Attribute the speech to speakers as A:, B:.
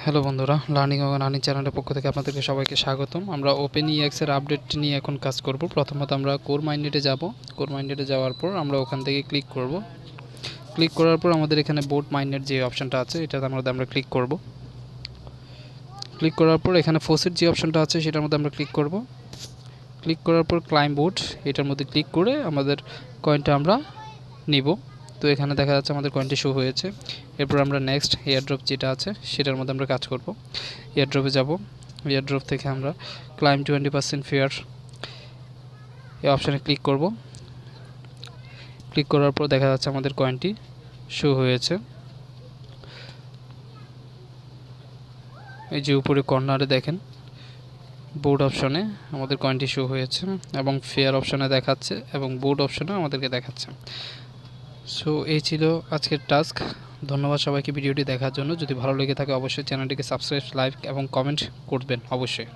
A: Hello বন্ধুরা, learning এবং earning চ্যানেলের পক্ষ থেকে আপনাদেরকে সবাইকে স্বাগতম। আমরা ওপেন ইএক্স এর আপডেট নিয়ে এখন কাজ করব। প্রথমত আমরা কোর মাইন্ডেটে যাব। কোর মাইন্ডেটে যাওয়ার পর আমরা ওখান থেকে ক্লিক করব। ক্লিক করার পর আমাদের এখানে বোট মাইন্ডেট যে অপশনটা আছে এটাতে আমরা ক্লিক করব। ক্লিক করার পর এখানে ফোসেট যে অপশনটা আছে সেটার মধ্যে আমরা ক্লিক করব। ক্লিক করার পর ক্লাইম বোট এটার মধ্যে ক্লিক করে আমাদের কয়েনটা আমরা নিব। তো এখানে দেখা যাচ্ছে আমাদের কয়েনটি শো হয়েছে। এরপর আমরা নেক্সট এয়ারড্রপ যেটা আছে সেটার মধ্যে আমরা কাজ করব। এয়ারড্রপে যাব। এয়ারড্রপ থেকে আমরা ক্লাইম 20% ফেয়ার এই অপশানে ক্লিক করব। ক্লিক করার পর দেখা যাচ্ছে আমাদের কয়েনটি শো হয়েছে। এই যে উপরে কর্নারে দেখেন বোর্ড অপশনে আমাদের কয়েনটি শো হয়েছে এবং ফেয়ার অপশনে দেখাচ্ছে এবং বোর্ড অপশনে আমাদেরকে দেখাচ্ছে। সো এই ছিল আজকের টাস্ক। ধন্যবাদ সবাইকে ভিডিওটি দেখার জন্য। যদি ভালো লেগে থাকে অবশ্যই চ্যানেলটিকে সাবস্ক্রাইব, লাইক এবং কমেন্ট করবেন অবশ্যই।